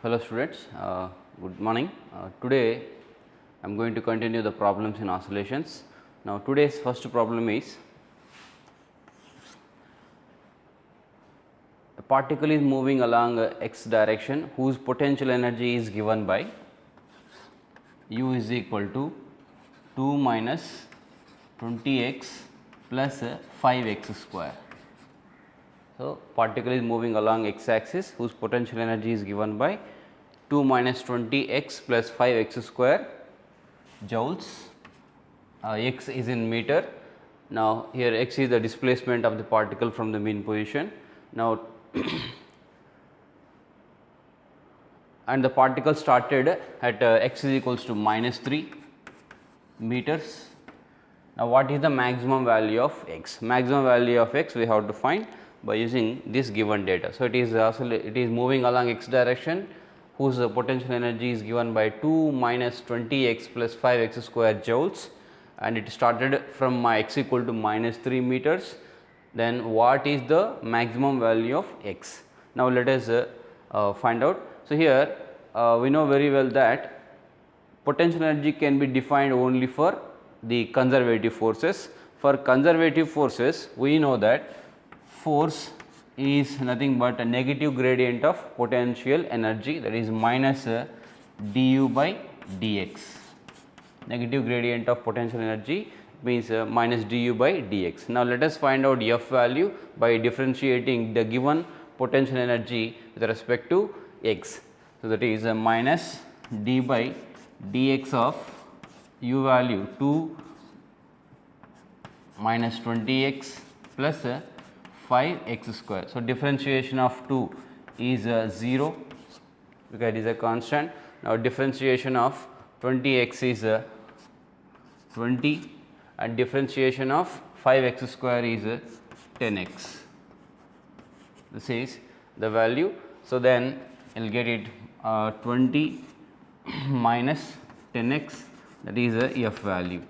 Hello students, good morning. Today I am going to continue the problems in oscillations. Now today's first problem is a particle is moving along x direction whose potential energy is given by u is equal to 2 minus 20x plus 5x square. So, particle is moving along x axis whose potential energy is given by 2 minus 20x plus 5x square joules, x is in meter. Now, here x is the displacement of the particle from the mean position. Now, and the particle started at x is equals to minus 3 meters. Now, what is the maximum value of x? Maximum value of x we have to find by using this given data. So, it is moving along x direction whose potential energy is given by 2 minus 20x plus 5x square joules, and it started from x equal to minus 3 meters. Then what is the maximum value of x? Now, let us find out. So, here we know very well that potential energy can be defined only for the conservative forces. For conservative forces, we know that force is nothing but a negative gradient of potential energy, that is minus du by dx. Negative gradient of potential energy means minus du by dx. Now, let us find out f value by differentiating the given potential energy with respect to x. So, that is minus d by dx of u value 2 minus 20x plus 5x square. So, differentiation of 2 is 0 because it is a constant. Now, differentiation of 20x is 20 and differentiation of 5x square is 10x. This is the value. So, then you will get it 20 minus 10x, that is a f value.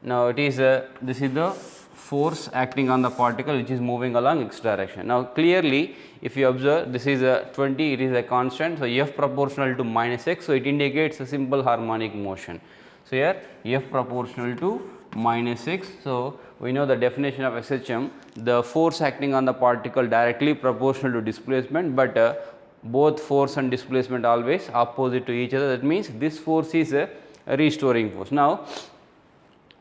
Now, it is this is the force acting on the particle which is moving along x direction. Now, clearly if you observe, this is a 20, it is a constant. So, f proportional to minus x. So, it indicates a simple harmonic motion. So, here f proportional to minus x. So, we know the definition of SHM, the force acting on the particle directly proportional to displacement, but both force and displacement always opposite to each other. That means, this force is a restoring force. Now,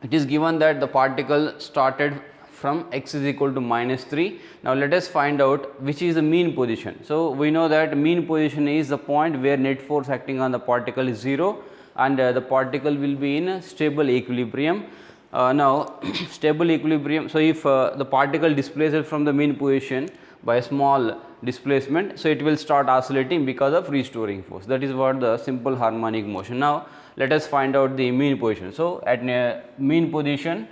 it is given that the particle started from x is equal to minus 3. Now, let us find out which is the mean position. So, we know that mean position is the point where net force acting on the particle is 0 and the particle will be in a stable equilibrium. Now, stable equilibrium. So, if the particle displaces from the mean position by a small displacement, so it will start oscillating because of restoring force. That is what the simple harmonic motion. Now, let us find out the mean position. So, at mean position,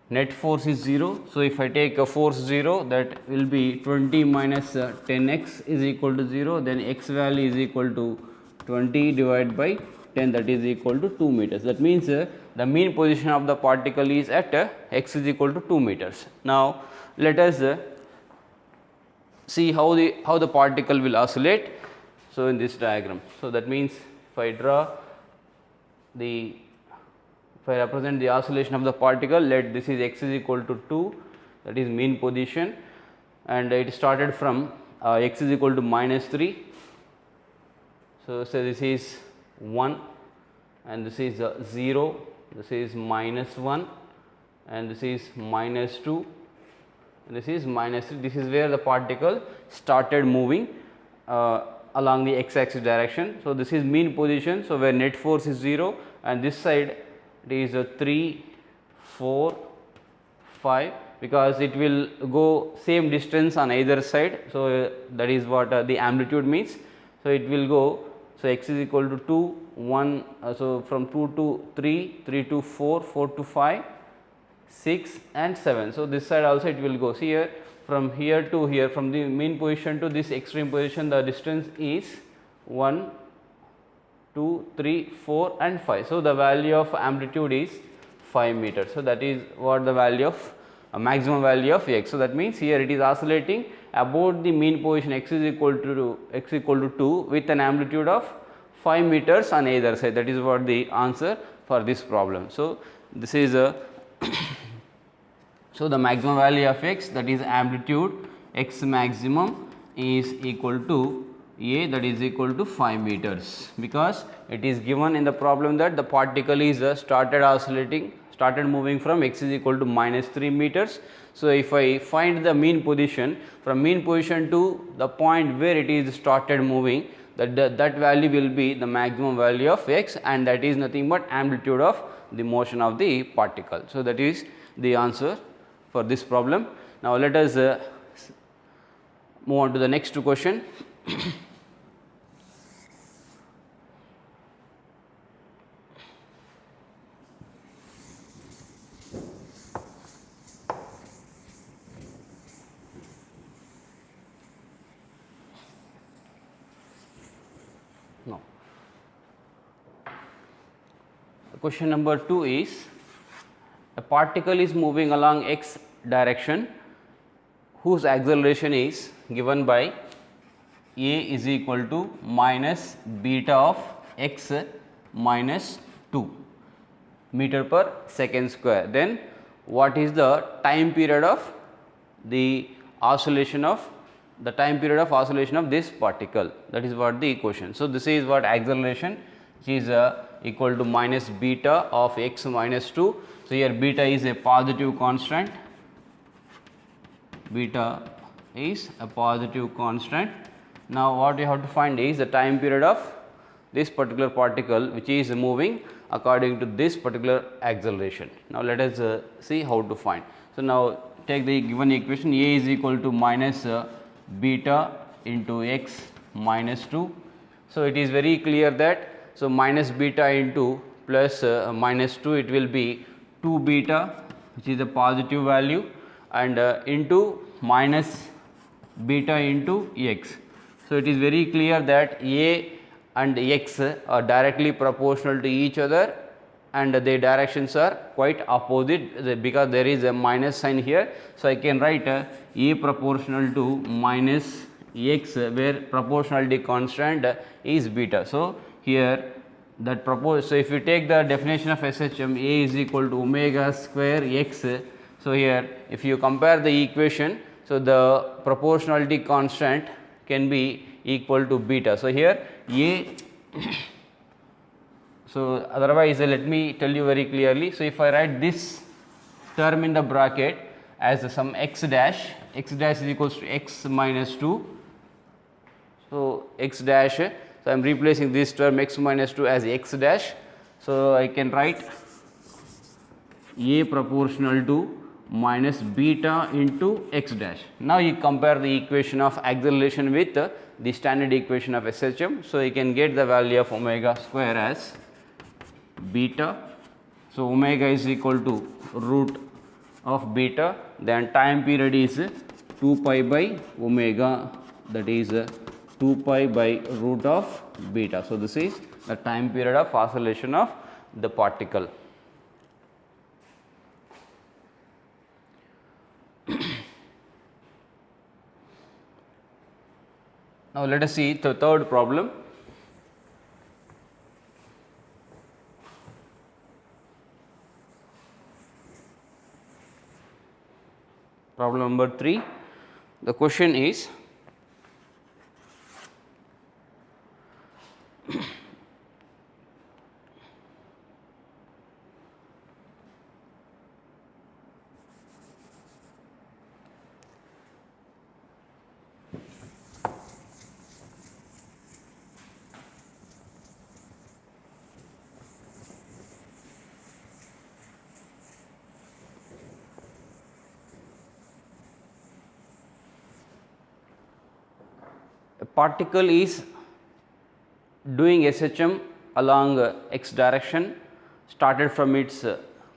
net force is 0. So, if I take a force 0, that will be 20 minus 10x is equal to 0, then x value is equal to 20 divided by 10, that is equal to 2 meters. That means, the mean position of the particle is at x is equal to 2 meters. Now, let us see how the particle will oscillate. So, in this diagram. So, that means, if I represent the oscillation of the particle, let this is x is equal to 2, that is mean position, and it started from x is equal to minus 3. So, this is 1 and this is 0, this is minus 1 and this is minus 2 and this is minus 3. This is where the particle started moving along the x axis direction. So, this is mean position. So, where net force is 0 and this side it is 3, 4, 5, because it will go same distance on either side. So, that is what the amplitude means. So, it will go. So, x is equal to 2, 1, so from 2 to 3, 3 to 4, 4 to 5, 6 and 7. So, this side also it will go. See here, from here to here, from the mean position to this extreme position, the distance is 1, 2, 3, 4 and 5. So, the value of amplitude is 5 meters. So, that is what the value of a maximum value of x. So, that means here it is oscillating about the mean position x is equal to 2 with an amplitude of 5 meters on either side. That is what the answer for this problem. So, this is a so the maximum value of x, that is amplitude x maximum, is equal to a, that is equal to 5 meters, because it is given in the problem that the particle is started moving from x is equal to minus 3 meters. So, if I find the mean position from mean position to the point where it is started moving, that value will be the maximum value of x, and that is nothing but amplitude of the motion of the particle. So, that is the answer for this problem. Now, let us move on to the next question. Now, question number 2 is, a particle is moving along x direction whose acceleration is given by a is equal to minus beta of x minus 2 meter per second square. Then what is the time period of the oscillation of this particle? That is what the equation. So, this is what acceleration, which is equal to minus beta of x minus 2. So, here beta is a positive constant, beta is a positive constant. Now, what you have to find is the time period of this particular particle which is moving according to this particular acceleration. Now, let us see how to find. So, now take the given equation, a is equal to minus beta into x minus 2. So, it is very clear that, so minus beta into plus minus 2, it will be 2 beta, which is a positive value, and into minus beta into x. So, it is very clear that a and x are directly proportional to each other, and their directions are quite opposite because there is a minus sign here. So, I can write a proportional to minus x, where proportionality constant is beta. So, here that so if you take the definition of SHM, a is equal to omega square x. So, here if you compare the equation, so the proportionality constant can be equal to beta. So, here a so otherwise let me tell you very clearly. So, if I write this term in the bracket as some x dash is equals to x minus 2. So, x dash, so I am replacing this term x minus 2 as x dash. So, I can write a proportional to minus beta into x dash. Now, you compare the equation of acceleration with the standard equation of SHM. So, you can get the value of omega square as beta. So, omega is equal to root of beta, then time period is 2 pi by omega, that is 2 pi by root of beta. So, this is the time period of oscillation of the particle. Now, let us see the third problem. Problem number 3. The question is, a particle is doing SHM along x direction, started from its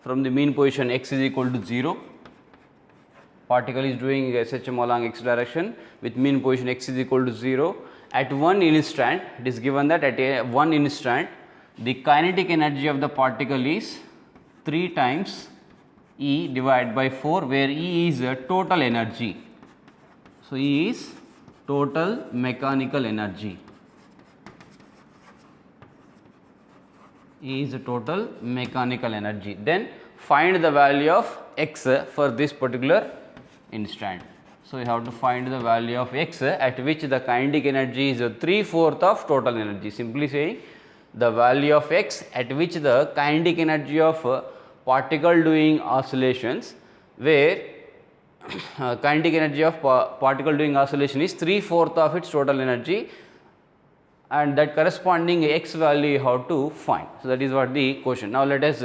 from the mean position x is equal to 0. Particle is doing SHM along x direction with mean position x is equal to 0. At one instant, it is given that at one instant the kinetic energy of the particle is 3 times E divided by 4, where E is total energy. So, E is total mechanical energy. E is total mechanical energy. Then find the value of x for this particular instant. So, you have to find the value of x at which the kinetic energy is 3/4 of total energy. Simply saying the value of x at which the kinetic energy of particle doing oscillations, where kinetic energy of particle doing oscillation is 3/4 of its total energy, and that corresponding x value you have to find. So, that is what the question. Now, let us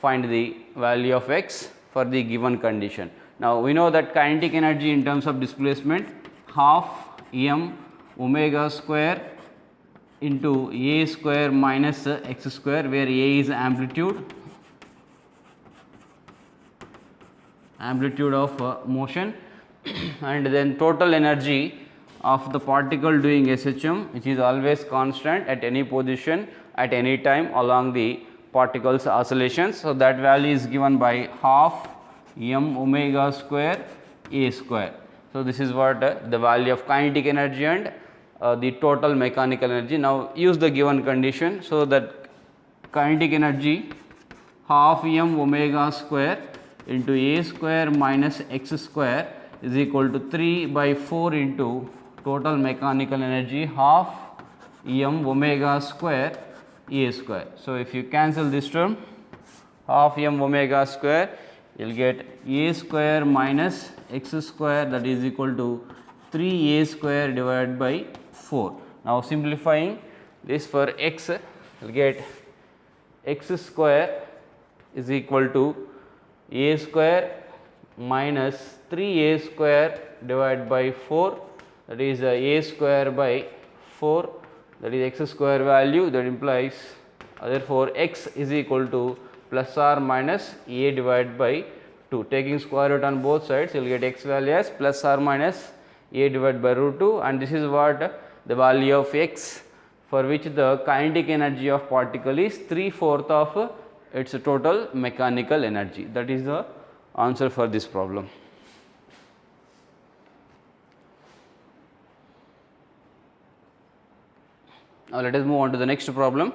find the value of x for the given condition. Now, we know that kinetic energy in terms of displacement half m omega square into a square minus x square, where a is amplitude of motion, and then total energy of the particle doing SHM, which is always constant at any position at any time along the particle's oscillations. So, that value is given by half m omega square a square. So, this is what the value of kinetic energy and the total mechanical energy. Now, use the given condition. So, that kinetic energy half m omega square into a square minus x square is equal to 3/4 into total mechanical energy half m omega square a square. So, if you cancel this term, half m omega square, you will get a square minus x square, that is equal to 3a square divided by 4. Now, simplifying this for x, you will get x square is equal to a square minus 3a square divided by 4, that is a square by 4, that is x square value, that implies therefore, x is equal to plus or minus a divided by 2. Taking square root on both sides, you will get x value as plus or minus a divided by root 2, and this is what the value of x for which the kinetic energy of particle is 3/4 of its total mechanical energy. That is the answer for this problem. Now, let us move on to the next problem.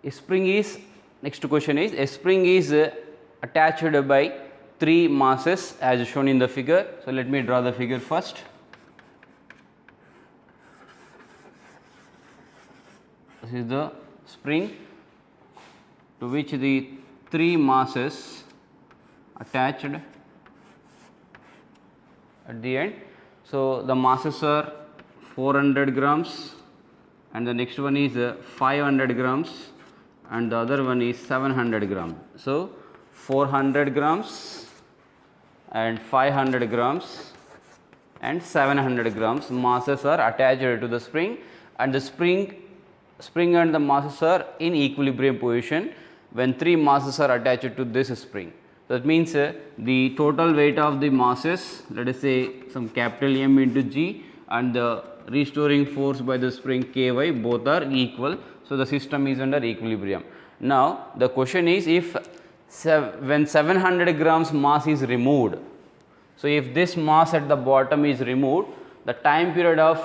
A spring is, next question is, a spring is attached by 3 masses as shown in the figure. So, let me draw the figure first. This is the spring to which the 3 masses attached at the end. So, the masses are 400 grams, and the next one is 500 grams, and the other one is 700 grams. So, 400 grams and 500 grams and 700 grams masses are attached to the spring, and the spring and the masses are in equilibrium position when 3 masses are attached to this spring. That means the total weight of the masses, let us say some capital M into G, and the restoring force by the spring Ky, both are equal. So, the system is under equilibrium. Now, the question is, if when 700 grams mass is removed, so if this mass at the bottom is removed, the time period of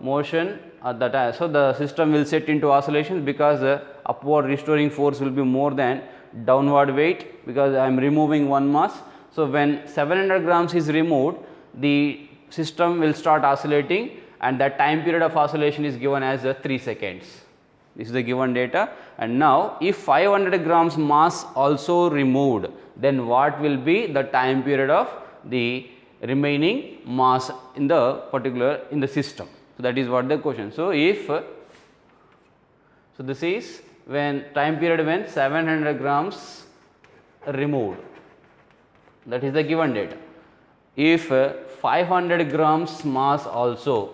motion at the time, so the system will set into oscillations, because upward restoring force will be more than downward weight, because I am removing one mass. So, when 700 grams is removed, the system will start oscillating, and that time period of oscillation is given as 3 seconds. This is the given data. And now, if 500 grams mass also removed, then what will be the time period of the remaining mass in the particular in the system? So, that is what the question. So, if so this is when time period when 700 grams removed, that is the given data. If 500 grams mass also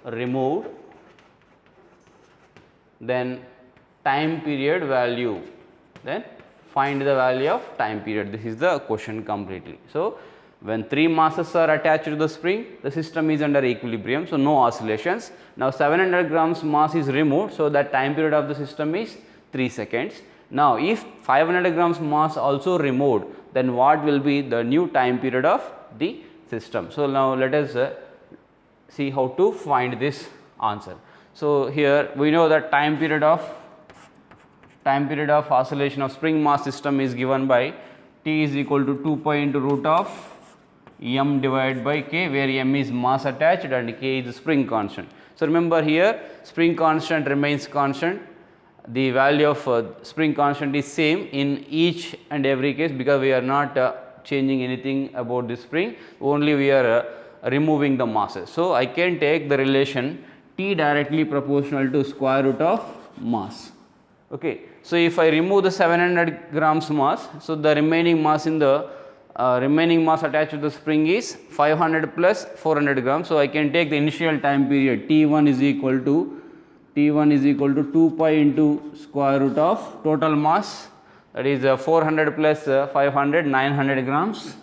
removed, then time period value, then find the value of time period. This is the question completely. So, when 3 masses are attached to the spring, the system is under equilibrium, so no oscillations. Now, 700 grams mass is removed, so that time period of the system is 3 seconds. Now, if 500 grams mass also removed, then what will be the new time period of the system? So, now let us see how to find this answer. So, here we know that time period of oscillation of spring mass system is given by T is equal to 2 pi into root of m divided by k, where m is mass attached and k is spring constant. So, remember here spring constant remains constant, the value of spring constant is same in each and every case, because we are not changing anything about the spring, only we are removing the masses. So, I can take the relation T directly proportional to square root of mass. Okay. So, if I remove the 700 grams mass, so the remaining mass in the remaining mass attached to the spring is 500 plus 400 grams. So, I can take the initial time period T1 is equal to 2 pi into square root of total mass, that is 400 plus 500, 900 grams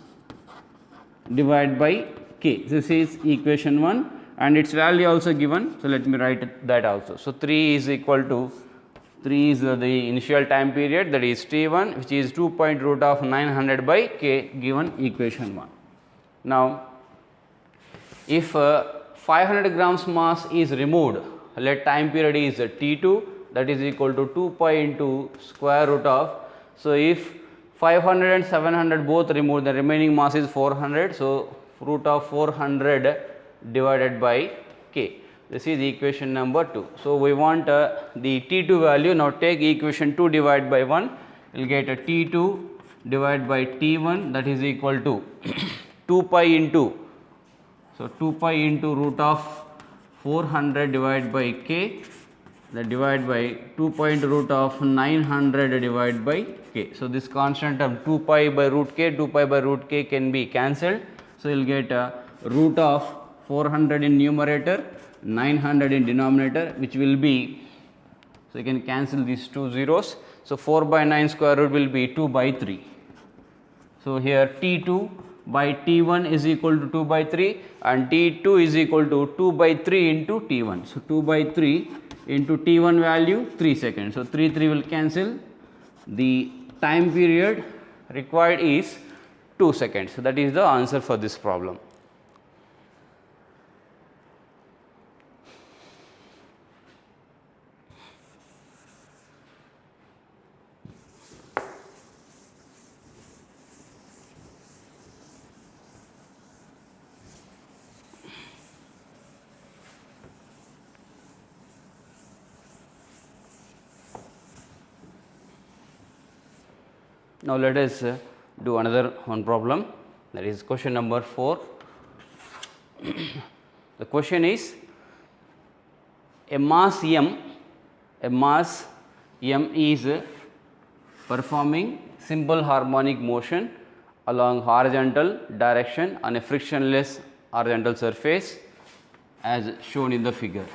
divided by k. This is equation 1 and its value also given. So, let me write that also. So, 3 is equal to 3 is the initial time period, that is T1, which is 2 point root of 900 by k, given equation 1. Now, if 500 grams mass is removed, let time period is T2, that is equal to 2 pi into square root of. So, if 500 and 700 both removed, the remaining mass is 400. So, root of 400 divided by k. This is equation number 2. So, we want the T2 value. Now, take equation 2 divided by 1, you will get a T2 divided by T1, that is equal to 2 pi into, so 2 pi into root of 400 divided by k, that divided by 2 pi into root of 900 divided by k. So, this constant of 2 pi by root k can be cancelled. So, you will get root of 400 in numerator, 900 in denominator, which will be, so you can cancel these two zeros. So, 4 by 9 square root will be 2 by 3. So, here T2 by T1 is equal to 2 by 3 and T2 is equal to 2 by 3 into T1. So, 2 by 3 into T1 value 3 seconds. So, 3 will cancel. The time period required is 2 seconds. So, that is the answer for this problem. Now, let us do another one problem, that is question number 4. The question is, a mass m is performing simple harmonic motion along horizontal direction on a frictionless horizontal surface as shown in the figure.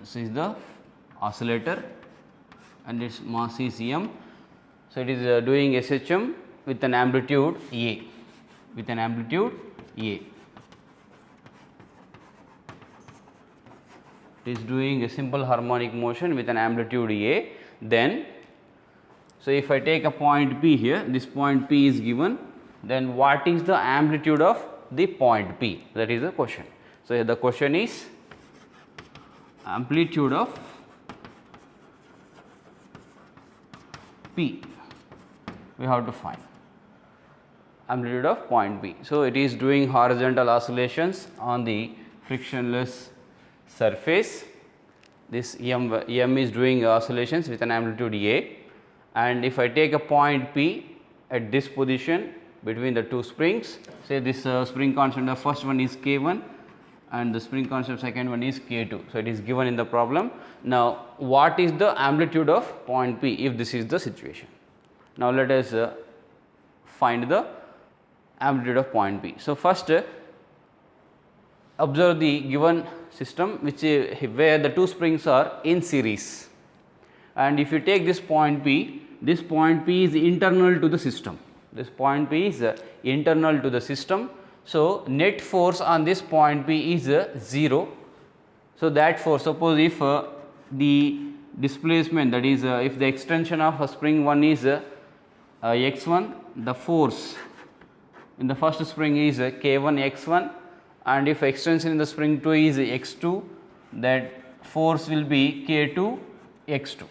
This is the oscillator and its mass is m. So, it is doing SHM with an amplitude A, It is doing a simple harmonic motion with an amplitude A. Then, so if I take a point P here, this point P is given, then what is the amplitude of the point P? That is the question. So, the question is amplitude of P, we have to find amplitude of point P. So, it is doing horizontal oscillations on the frictionless surface. This m is doing oscillations with an amplitude A, and if I take a point P at this position between the two springs, say this spring constant, the first one is K1 and the spring constant second one is K2. So, it is given in the problem. Now, what is the amplitude of point P if this is the situation? Now, let us find the amplitude of point P. So, first observe the given system which where the two springs are in series, and if you take this point P is internal to the system. This point P is internal to the system. So, net force on this point P is 0. So, that force, suppose if the displacement, that is if the extension of a spring 1 is x1, the force in the first spring is k1 x1, and if extension in the spring 2 is x2, that force will be k2 x2.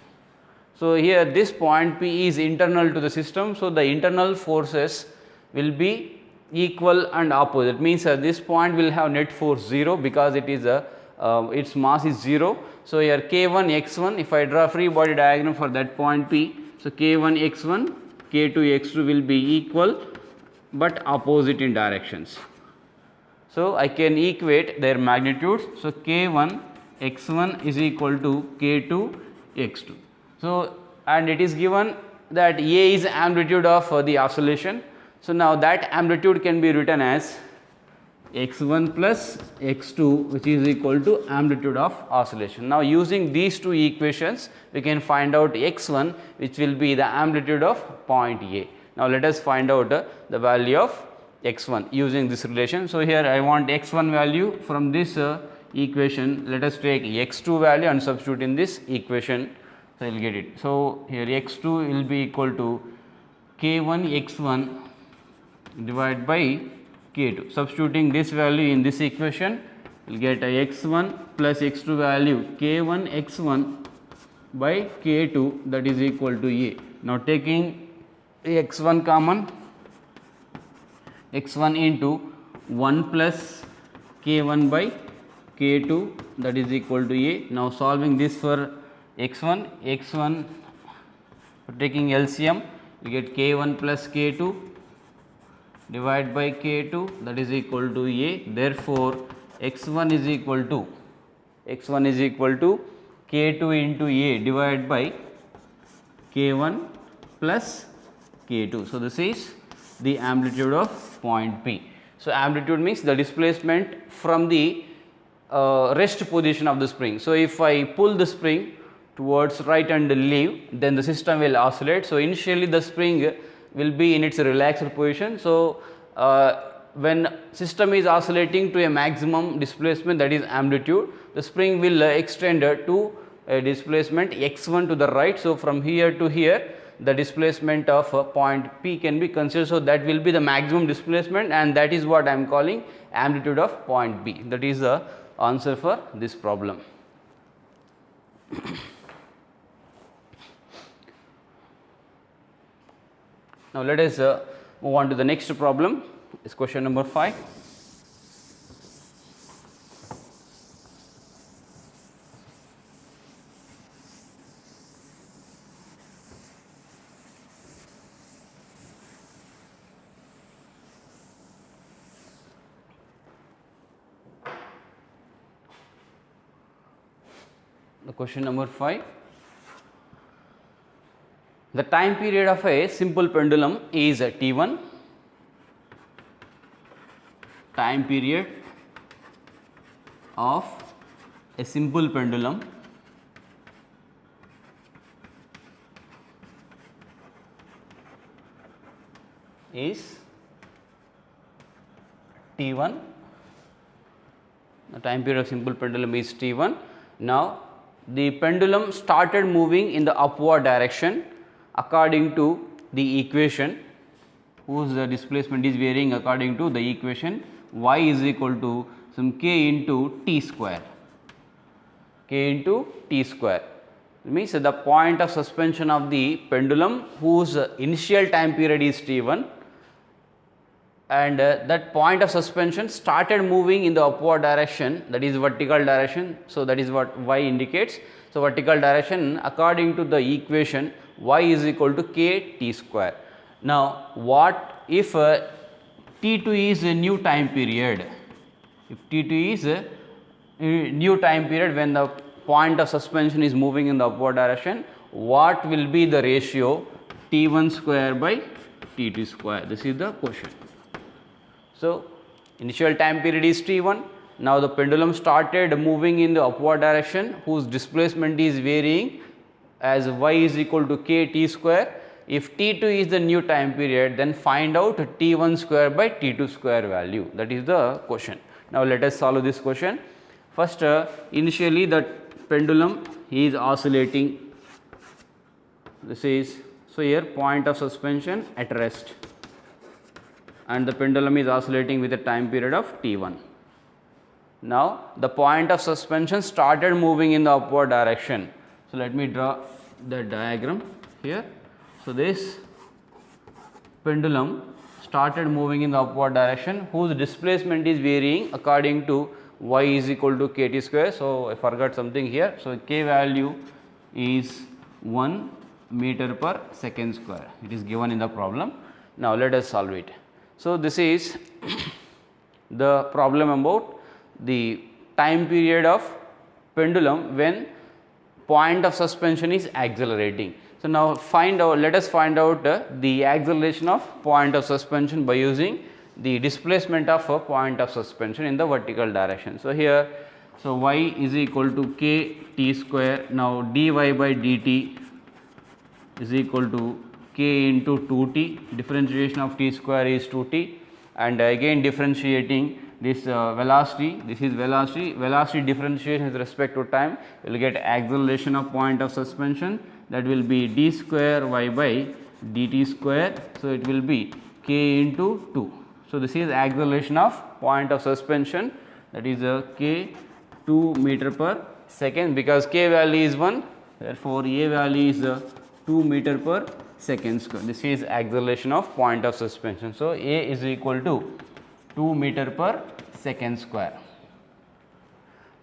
So, here this point P is internal to the system. So, the internal forces will be equal and opposite, means this point will have net force 0 because it is its mass is 0. So, here k1 x1, if I draw free body diagram for that point P, so k1 x1 k2 x2 will be equal but opposite in directions. So, I can equate their magnitudes. So, k1 x1 is equal to k2 x2. So, and it is given that A is amplitude of the oscillation. So, now that amplitude can be written as x1 plus x2, which is equal to amplitude of oscillation. Now, using these two equations, we can find out x1, which will be the amplitude of point A. Now, let us find out the value of x1 using this relation. So, here I want x1 value from this equation. Let us take x2 value and substitute in this equation. So, you will get it. So, here x2 will be equal to k1 x1 divided by k2. Substituting this value in this equation, you will get a x1 plus x2 value k1 x1 by k2, that is equal to A. Now, taking x1 common, x1 into 1 plus k1 by k2, that is equal to A. Now, solving this for x1 for taking LCM, you get k1 plus k2 divided by k2, that is equal to A. Therefore, x1 is equal to k2 into A divided by k1 plus k2. So, this is the amplitude of point P. So, amplitude means the displacement from the rest position of the spring. So, if I pull the spring towards right and leave, then the system will oscillate. So, initially the spring will be in its relaxed position. So, when system is oscillating to a maximum displacement, that is amplitude, the spring will extend to a displacement x1 to the right. So, from here to here, the displacement of point P can be considered. So, that will be the maximum displacement, and that is what I am calling amplitude of point P. That is the answer for this problem. Now, let us move on to the next problem. Is question number 5. The question number 5. The time period of a simple pendulum is T1. Time period of a simple pendulum is T1. The time period of simple pendulum is T1. Now, the pendulum started moving in the upward direction according to the equation whose displacement is varying according to the equation y is equal to some k into t square. K into t square means the point of suspension of the pendulum whose initial time period is T1, and that point of suspension started moving in the upward direction, that is vertical direction. So, that is what y indicates. So, vertical direction according to the equation y is equal to k t square. Now, what if T2 is a new time period? If T2 is a new time period when the point of suspension is moving in the upward direction, what will be the ratio T1 square by T2 square? This is the question. So, initial time period is T1. Now the pendulum started moving in the upward direction whose displacement is varying as y is equal to k t square. If t2 is the new time period, then find out t1 square by t2 square value. That is the question. Now let us solve this question. First, initially the pendulum is oscillating. This is, so here point of suspension at rest, and the pendulum is oscillating with a time period of t1. Now the point of suspension started moving in the upward direction. So let me draw the diagram here. So this pendulum started moving in the upward direction whose displacement is varying according to y is equal to kt square. So I forgot something here. So k value is 1 meter per second square. It is given in the problem. Now let us solve it. So this is the problem about the time period of pendulum when point of suspension is accelerating. So now let us find out the acceleration of point of suspension by using the displacement of a point of suspension in the vertical direction. So here, so y is equal to k t square. Now dy by dt is equal to k into 2t, differentiation of t square is 2t, and again differentiating this velocity, this is velocity differentiation with respect to time, you will get acceleration of point of suspension, that will be d square y by dt square. So it will be k into 2. So this is acceleration of point of suspension, that is k 2 meter per second, because k value is 1, therefore a value is 2 meter per second square. This is acceleration of point of suspension. So a is equal to 2 meter per second square.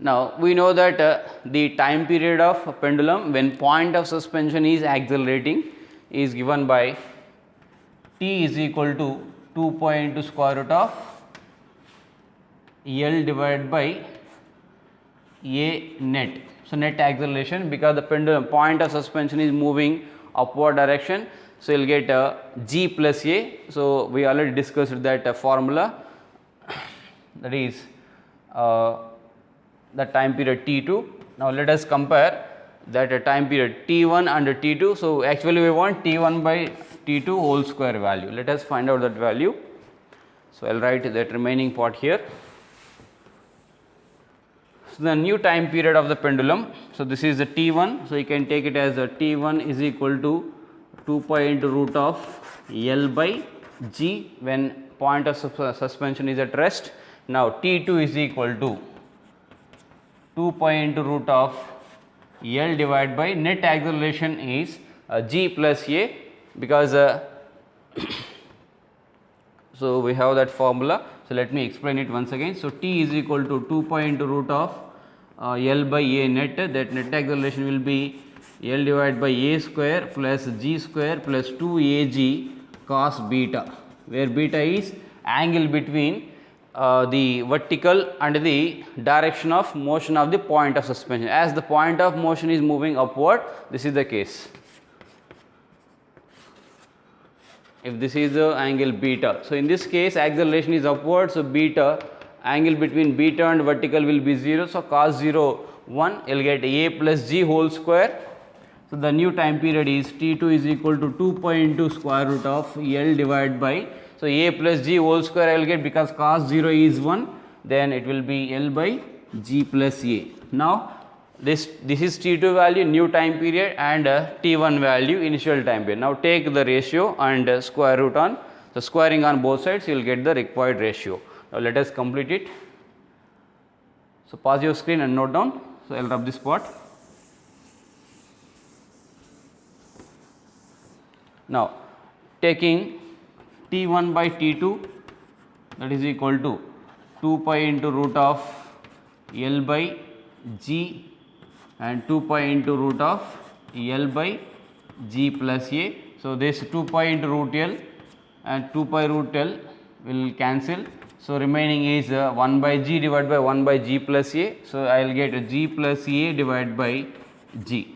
Now we know that the time period of a pendulum when point of suspension is accelerating is given by t is equal to 2 square root of L divided by a net. So net acceleration, because the pendulum point of suspension is moving upward direction, so you will get g plus a. So we already discussed that formula, that is the time period t2. Now let us compare that time period t1 and t2. So actually we want t1 by t2 whole square value. Let us find out that value. So I will write that remaining part here. So the new time period of the pendulum, so this is the t1, so you can take it as t1 is equal to 2 pi into root of L by g when point of suspension is at rest. Now t2 is equal to 2 pi into root of L divided by net acceleration is g plus a, because so we have that formula. So let me explain it once again. So t is equal to 2 pi into root of L by a net, that net acceleration will be L divided by a square plus g square plus 2ag cos beta, where beta is angle between the vertical and the direction of motion of the point of suspension. As the point of motion is moving upward, this is the case. If this is the angle beta, so in this case acceleration is upward, so beta, angle between beta and vertical will be 0. So cos 0 1, you will get a plus g whole square. So the new time period is t2 is equal to 2 pi into square root of L divided by, so a plus g whole square I will get, because cos 0 is 1, then it will be L by g plus a. Now this is t2 value new time period and t1 value initial time period. Now take the ratio and square root on, so squaring on both sides you will get the required ratio. Now let us complete it. So pause your screen and note down. So I will rub this part. Now taking t1 by t2, that is equal to 2 pi into root of L by g and 2 pi into root of L by g plus a. So this 2 pi into root L and 2 pi root L will cancel. So remaining is 1 by g divided by 1 by g plus a. So I will get g plus a divided by g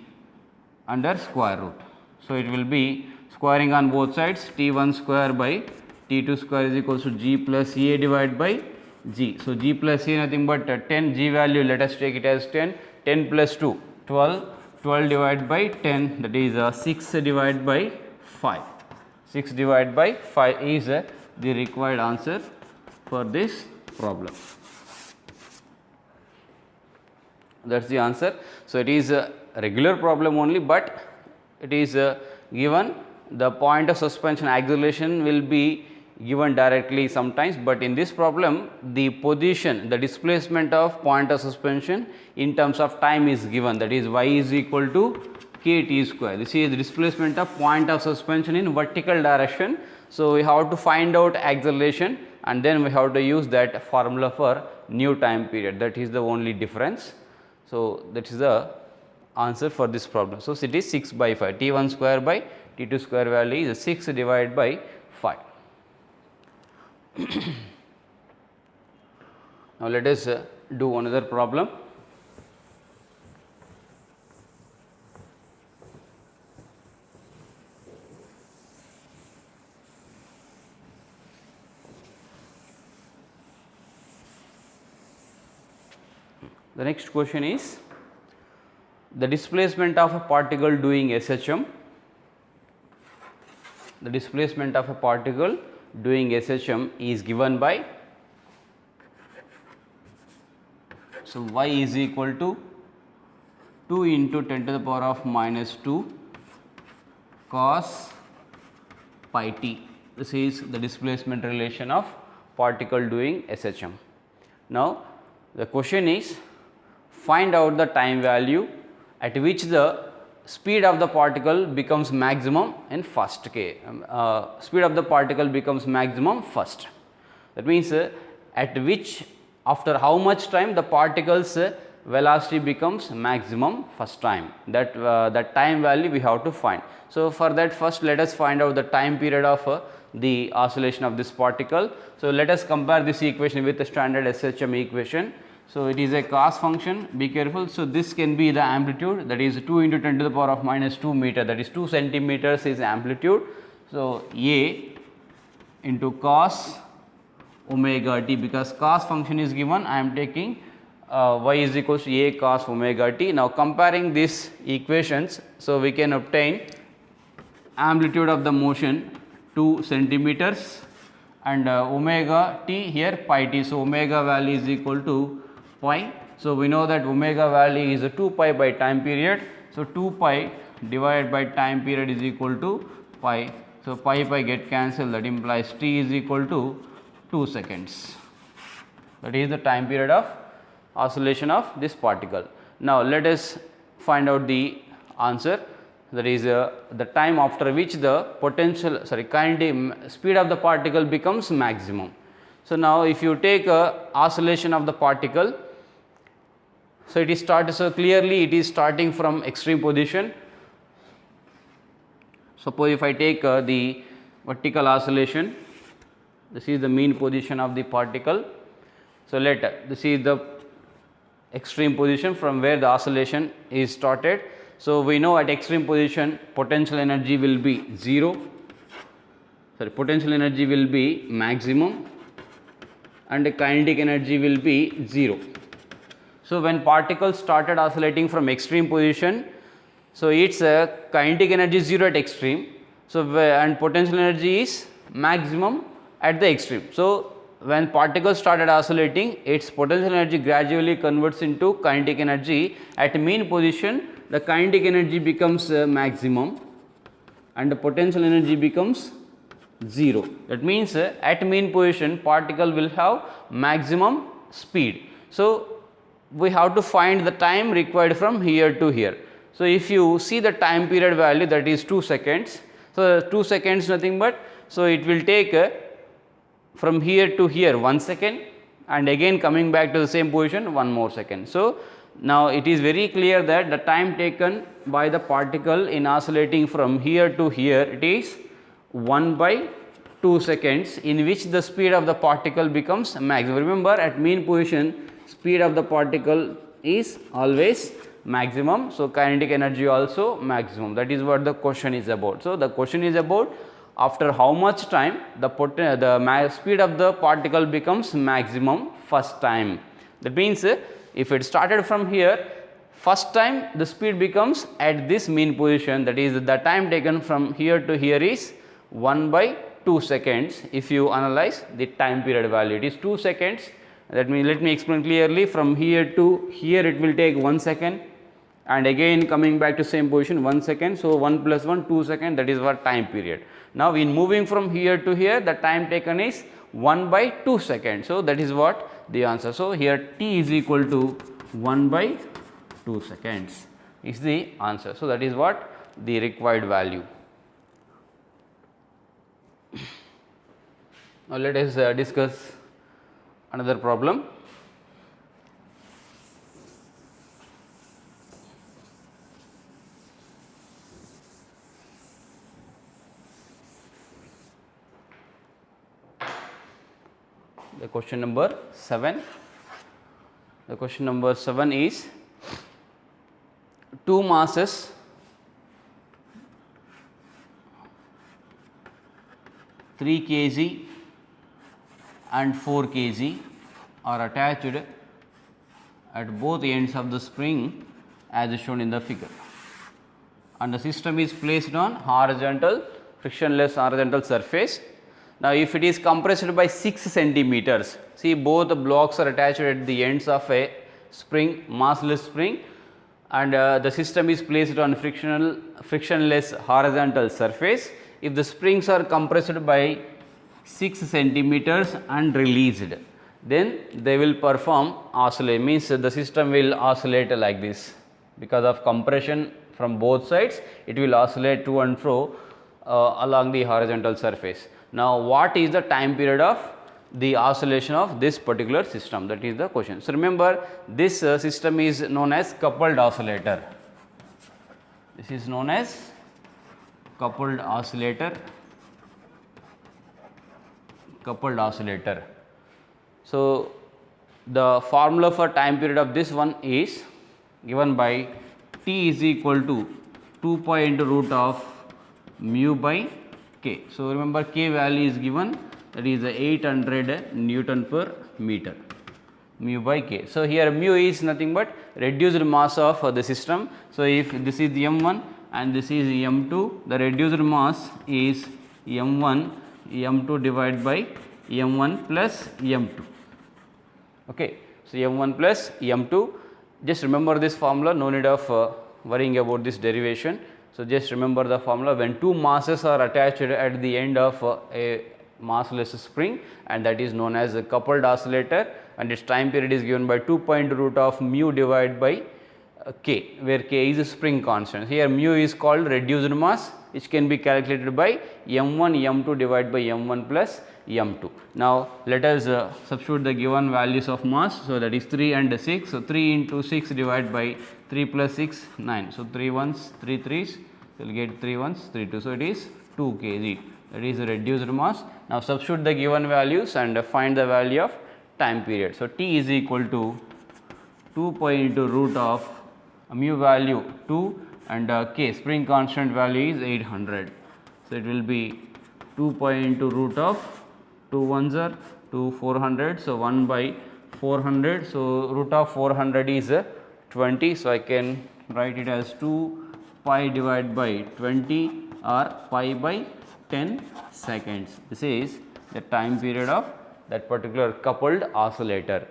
under square root. So it will be squaring on both sides, t1 square by t2 square is equals to g plus a divided by g. So, g plus c nothing but 10, g value let us take it as 10, 10 plus 2, 12, 12 divided by 10, that is 6 divided by 5. 6 divided by 5 is the required answer for this problem. That is the answer. So, it is a regular problem only, but it is given the point of suspension acceleration will be given directly sometimes, but in this problem the position, the displacement of point of suspension in terms of time is given, that is y is equal to kt square. This is the displacement of point of suspension in vertical direction. So, we have to find out acceleration and then we have to use that formula for new time period, that is the only difference. So, that is the answer for this problem. So, it is 6 by 5, T1 square by T2 square value is 6 divided by 5. Now, let us do another problem. The next question is the displacement of a particle doing SHM. The displacement of a particle doing SHM is given by, so y is equal to 2 into 10 to the power of minus 2 cos pi t. This is the displacement relation of particle doing SHM. Now, the question is find out the time value at which the speed of the particle becomes maximum in first case. Speed of the particle becomes maximum first. That means at which, after how much time the particle's velocity becomes maximum first time. That time value we have to find. So, for that first let us find out the time period of the oscillation of this particle. So, let us compare this equation with the standard SHM equation. So, it is a cos function, be careful. So, this can be the amplitude, that is 2 into 10 to the power of minus 2 meter, that is 2 centimeters is amplitude. So, A into cos omega t, because cos function is given, I am taking y is equal to A cos omega t. Now, comparing these equations, so we can obtain amplitude of the motion 2 centimeters and omega t here pi t. So, omega value is equal to pi. So, we know that omega value is 2 pi by time period. So, 2 pi divided by time period is equal to pi. So, pi get cancelled, that implies t is equal to 2 seconds. That is the time period of oscillation of this particle. Now, let us find out the answer, that is the time after which the kinetic speed of the particle becomes maximum. So, now if you take oscillation of the particle, so it is started, so clearly it is starting from extreme position. Suppose if I take the vertical oscillation, this is the mean position of the particle. So, this is the extreme position from where the oscillation is started. So, we know at extreme position potential energy will be 0, potential energy will be maximum and the kinetic energy will be 0. So, when particles started oscillating from extreme position, so its kinetic energy is 0 at extreme, so and potential energy is maximum at the extreme. So, when particles started oscillating, its potential energy gradually converts into kinetic energy. At mean position, the kinetic energy becomes maximum and the potential energy becomes 0. That means at mean position particle will have maximum speed. So, we have to find the time required from here to here. So, if you see the time period value, that is 2 seconds. So, 2 seconds nothing but, so it will take from here to here 1 second and again coming back to the same position 1 more second. So, now it is very clear that the time taken by the particle in oscillating from here to here, it is 1 by 2 seconds, in which the speed of the particle becomes maximum. Remember, at mean position speed of the particle is always maximum. So, kinetic energy also maximum, that is what the question is about. So, the question is about after how much time the speed of the particle becomes maximum first time. That means if it started from here, first time the speed becomes at this mean position, that is the time taken from here to here is 1 by 2 seconds. If you analyze the time period value, it is 2 seconds. That means, let me explain clearly, from here to here it will take 1 second, and again coming back to same position 1 second. So, 1 plus 1 2 seconds, that is what time period. Now, in moving from here to here, the time taken is 1 by 2 seconds. So, that is what the answer. So, here t is equal to 1 by 2 seconds is the answer. So, that is what the required value. Now, let us discuss another problem. The question number 7. The question number 7 is two masses (3 kg and 4 kg) are attached at both ends of the spring as shown in the figure, and the system is placed on horizontal frictionless horizontal surface. Now, if it is compressed by 6 centimeters, see both the blocks are attached at the ends of a spring, massless spring, and the system is placed on frictionless horizontal surface. If the springs are compressed by 6 centimeters and released, then they will perform oscillate, means the system will oscillate like this. Because of compression from both sides, it will oscillate to and fro along the horizontal surface. Now, what is the time period of the oscillation of this particular system? That is the question. So, remember this system is known as coupled oscillator. This is known as coupled oscillator. Coupled oscillator. So, the formula for time period of this one is given by t is equal to 2 pi into root of mu by k. So, remember k value is given, that is 800 Newton per meter, mu by k. So, here mu is nothing but reduced mass of the system. So, if this is m1 and this is m2, the reduced mass is m1 m2 divided by m1 plus m2. Okay. So, m1 plus m2, just remember this formula, no need of worrying about this derivation. So, just remember the formula when two masses are attached at the end of a massless spring, and that is known as a coupled oscillator, and its time period is given by 2 pi into root of mu divided by k, where k is a spring constant. Here mu is called reduced mass, which can be calculated by m1 m2 divided by m1 plus m2. Now, let us substitute the given values of mass. So, that is 3 and 6. So, 3 into 6 divided by 3 plus 6 9. So, 3 ones 3 3s, you will get 3 ones 3 2. So, it is 2 kg, that is reduced mass. Now, substitute the given values and find the value of time period. So, t is equal to 2 pi into root of mu value 2 and k spring constant value is 800. So, it will be 2 pi into root of 2 ones are 2 400. So, 1 by 400. So, root of 400 is 20. So, I can write it as 2 pi divided by 20 or pi by 10 seconds. This is the time period of that particular coupled oscillator.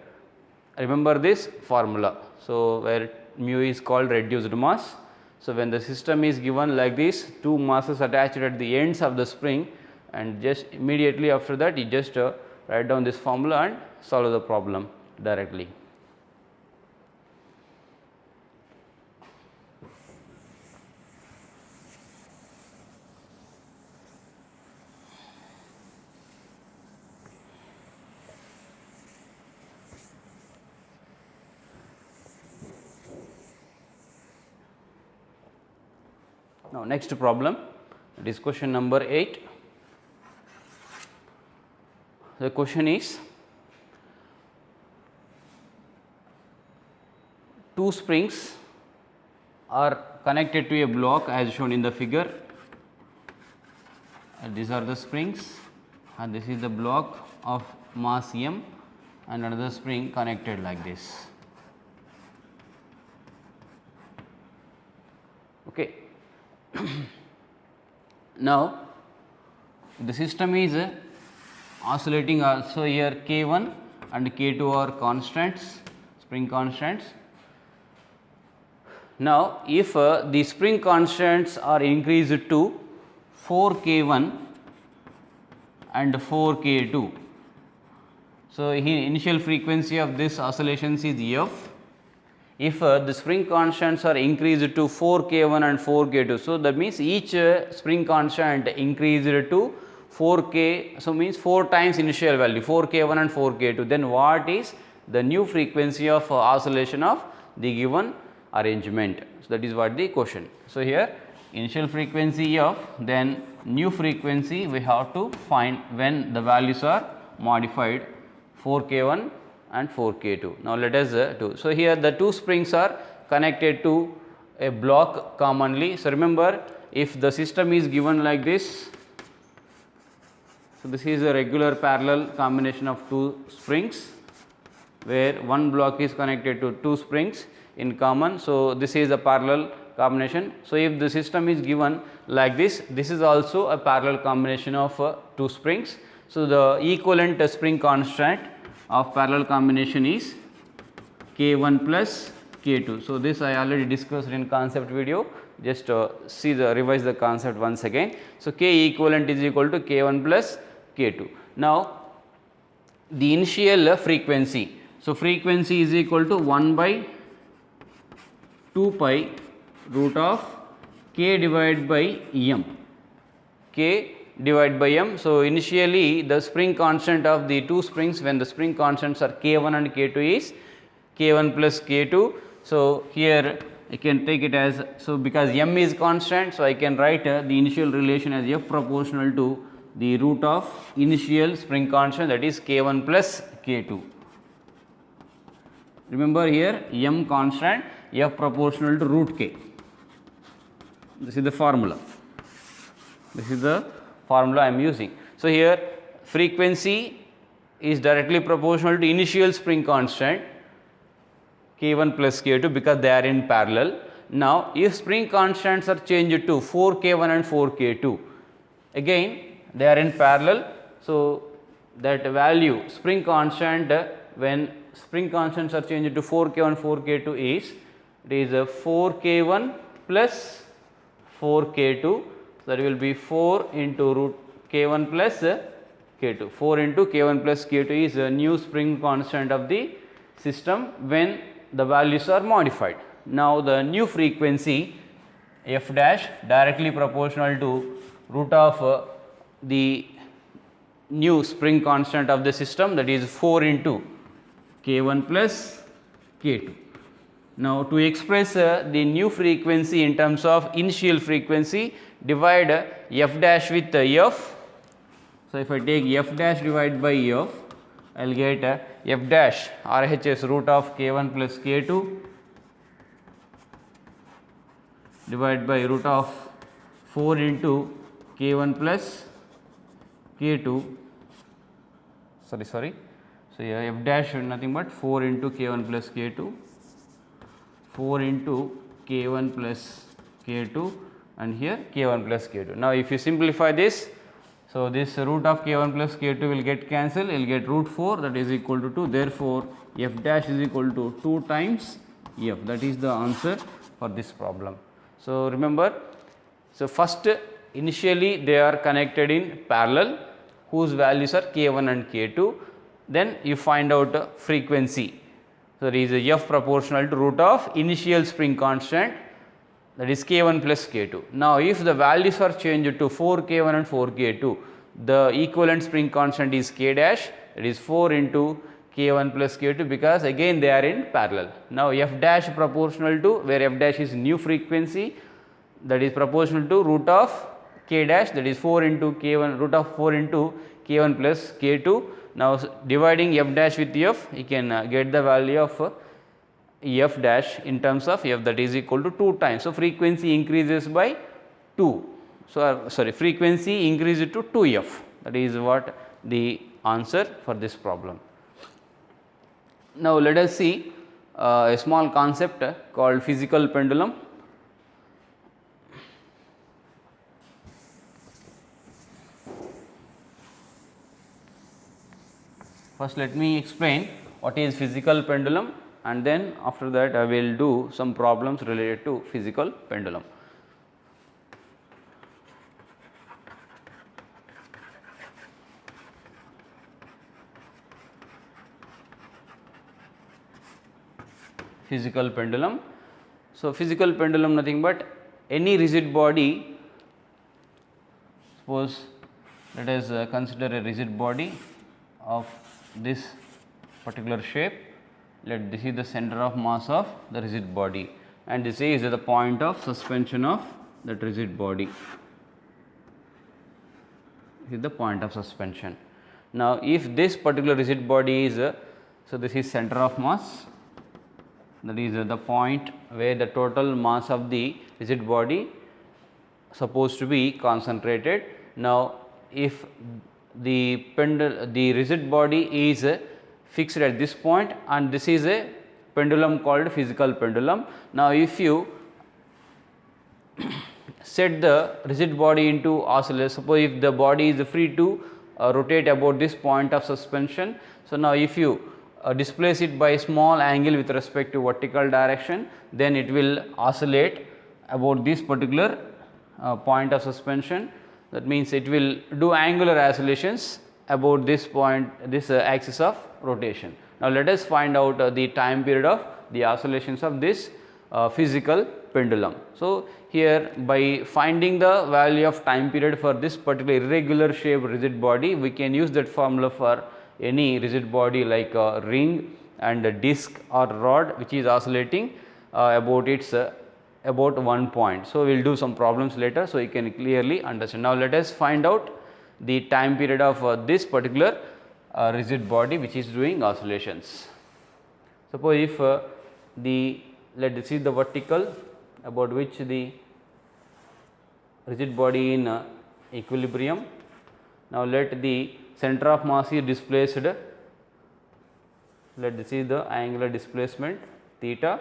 Remember this formula. So, where mu is called reduced mass. So, when the system is given like this, two masses attached at the ends of the spring, and just immediately after that you just write down this formula and solve the problem directly. Now, next problem, it is question number 8. The question is, two springs are connected to a block as shown in the figure, and these are the springs, and this is the block of mass m, and another spring connected like this. Okay. Now, the system is oscillating also. Here K1 and K2 are constants, spring constants. Now, if the spring constants are increased to 4 K1 and 4 K2, so here initial frequency of this oscillations is F. If the spring constants are increased to 4 K1 and 4 K2, so that means each spring constant increased to 4 K, so means 4 times initial value 4 K1 and 4 K2, then what is the new frequency of oscillation of the given arrangement? So, that is what the question. So, here initial frequency F, then new frequency we have to find when the values are modified 4 K1 and 4 K2. Now, let us do. So, here the two springs are connected to a block commonly. So, remember, if the system is given like this, so this is a regular parallel combination of two springs where one block is connected to two springs in common. So, this is a parallel combination. So, if the system is given like this, this is also a parallel combination of two springs. So, the equivalent spring constant of parallel combination is K1 plus K2. So, this I already discussed in concept video, just revise the concept once again. So, K equivalent is equal to K1 plus K2. Now, the initial frequency. So, frequency is equal to 1 by 2 pi root of K divided by M. K divided by M. So, initially the spring constant of the two springs, when the spring constants are K1 and K2 is K1 plus K2. So, here I can take it as, so because M is constant, so I can write the initial relation as F proportional to the root of initial spring constant, that is K1 plus K2. Remember here M constant, F proportional to root K. This is the formula. This is the formula I am using. So, here frequency is directly proportional to initial spring constant K1 plus K2 because they are in parallel. Now, if spring constants are changed to 4 K1 and 4 K2, again they are in parallel. So, that value spring constant, when spring constants are changed to 4 K1 4 K2 is, it is 4 K1 plus 4 K2, that will be 4 into root K1 plus K2. 4 into K1 plus K2 is a new spring constant of the system when the values are modified. Now, the new frequency F dash directly proportional to root of the new spring constant of the system, that is 4 into K1 plus K2. Now, to express the new frequency in terms of initial frequency, divide F dash with F. So, if I take F dash divided by F, I will get F dash RHS root of K1 plus K2 divided by root of 4 into K1 plus K2, sorry. So, here F dash is nothing but 4 into K1 plus K2, 4 into K1 plus K2 and here K1 plus K2. Now, if you simplify this, so this root of K1 plus K2 will get cancelled, you will get root 4, that is equal to 2. Therefore, F dash is equal to 2 times F. That is the answer for this problem. So, remember, so first initially they are connected in parallel whose values are K1 and K2, then you find out frequency. So, there is a F proportional to root of initial spring constant, that is K1 plus K2. Now, if the values are changed to 4 K1 and 4 K2, the equivalent spring constant is K dash, that is 4 into K1 plus K2 because again they are in parallel. Now, F dash proportional to, where F dash is new frequency, that is proportional to root of K dash, that is 4 into K1, root of 4 into K1 plus K2. Now, dividing F dash with F, you can get the value of F dash in terms of F, that is equal to 2 times. So, frequency increases by 2. So, sorry, frequency increased to 2f, that is what the answer for this problem. Now, let us see a small concept called physical pendulum. First, let me explain what is physical pendulum, and then after that I will do some problems related to physical pendulum. Physical pendulum. So, physical pendulum nothing but any rigid body. Suppose let us consider a rigid body of this particular shape. Let this is the center of mass of the rigid body, and this is the point of suspension of that rigid body. This is the point of suspension. Now, if this particular rigid body is so this is center of mass, that is the point where the total mass of the rigid body supposed to be concentrated. Now, if the rigid body is fixed at this point, and this is a pendulum called physical pendulum. Now, if you set the rigid body into oscillation, suppose if the body is free to rotate about this point of suspension. So, now if you displace it by a small angle with respect to vertical direction, then it will oscillate about this particular point of suspension. That means, it will do angular oscillations about this point, this axis of rotation. Now, let us find out the time period of the oscillations of this physical pendulum. So, here by finding the value of time period for this particular irregular shaped rigid body, we can use that formula for any rigid body like a ring and a disc or rod which is oscillating about its about one point. So, we will do some problems later, so you can clearly understand. Now, let us find out the time period of this particular rigid body which is doing oscillations. Suppose if let us see the vertical about which the rigid body in equilibrium. Now, let the center of mass is displaced, let this is the angular displacement theta.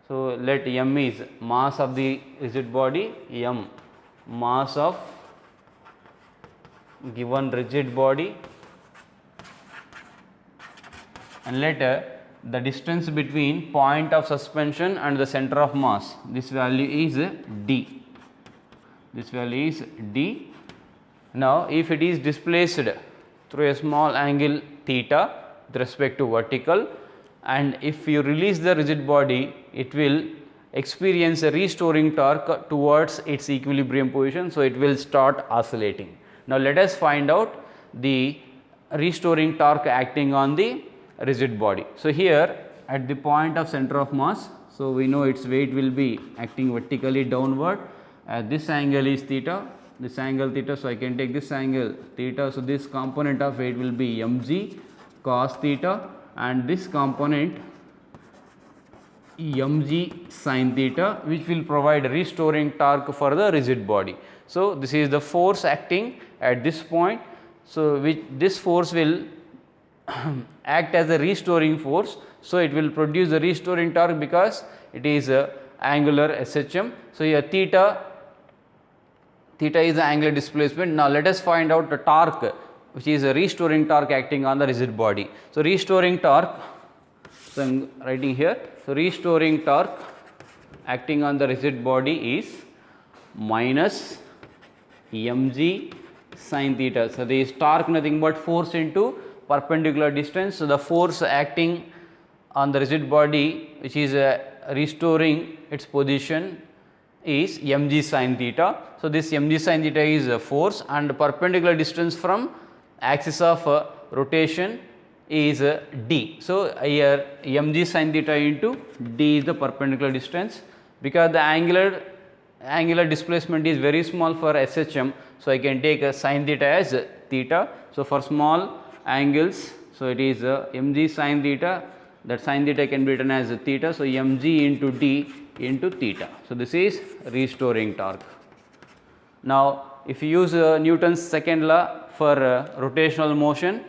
So, let m is mass of the rigid body, m mass of given rigid body, and let the distance between point of suspension and the center of mass, this value is d, this value is d. Now, if it is displaced through a small angle theta with respect to vertical, and if you release the rigid body, it will experience a restoring torque towards its equilibrium position. So, it will start oscillating. Now, let us find out the restoring torque acting on the rigid body. So, here at the point of center of mass, so we know its weight will be acting vertically downward. This angle is theta, this angle theta. So, I can take this angle theta. So, this component of weight will be mg cos theta, and this component mg sin theta, which will provide restoring torque for the rigid body. So, this is the force acting at this point. So, this force will act as a restoring force. So, it will produce the restoring torque because it is angular SHM. So, here theta is the angular displacement. Now, let us find out the torque which is a restoring torque acting on the rigid body. So, restoring torque, so I am writing here. So, restoring torque acting on the rigid body is minus mg sin theta. So, this torque nothing but force into perpendicular distance. So, the force acting on the rigid body which is restoring its position is mg sin theta. So, this mg sin theta is a force, and perpendicular distance from axis of rotation is d. So, here mg sin theta into d is the perpendicular distance, because the angular displacement is very small for SHM. So, I can take a sin theta as theta. So, for small angles, so it is mg sin theta, that sin theta can be written as theta. So, mg into d into theta. So, this is restoring torque. Now, if you use Newton's second law for rotational motion,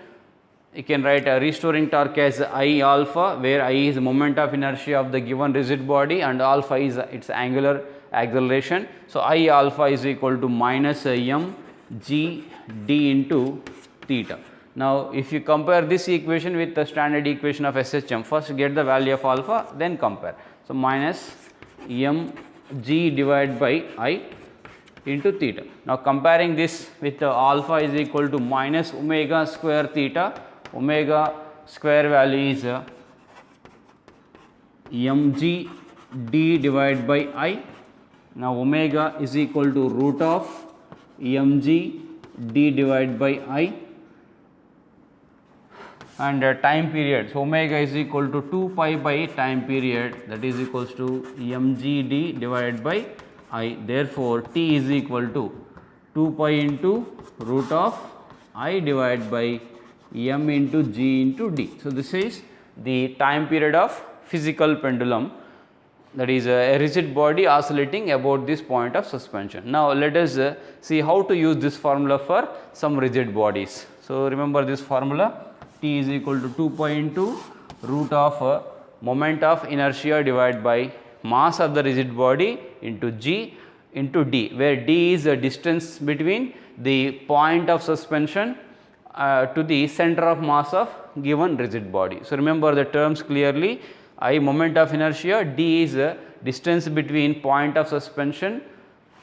you can write a restoring torque as I alpha, where I is the moment of inertia of the given rigid body and alpha is its angular acceleration. So, I alpha is equal to minus m g d into theta. Now, if you compare this equation with the standard equation of SHM, first get the value of alpha, then compare. So, minus m g divided by I into theta. Now, comparing this with alpha is equal to minus omega square theta, omega square value is mg d divided by I. Now, omega is equal to root of mg d divided by I, and time period. So, omega is equal to 2 pi by time period, that is equals to mg d divided by I. Therefore, t is equal to 2 pi into root of I divided by m into g into d. So, this is the time period of physical pendulum, that is a rigid body oscillating about this point of suspension. Now, let us see how to use this formula for some rigid bodies. So, remember this formula, t is equal to 2 pi into root of moment of inertia divided by mass of the rigid body into g into d, where d is the distance between the point of suspension to the center of mass of given rigid body. So, remember the terms clearly, I moment of inertia, d is the distance between point of suspension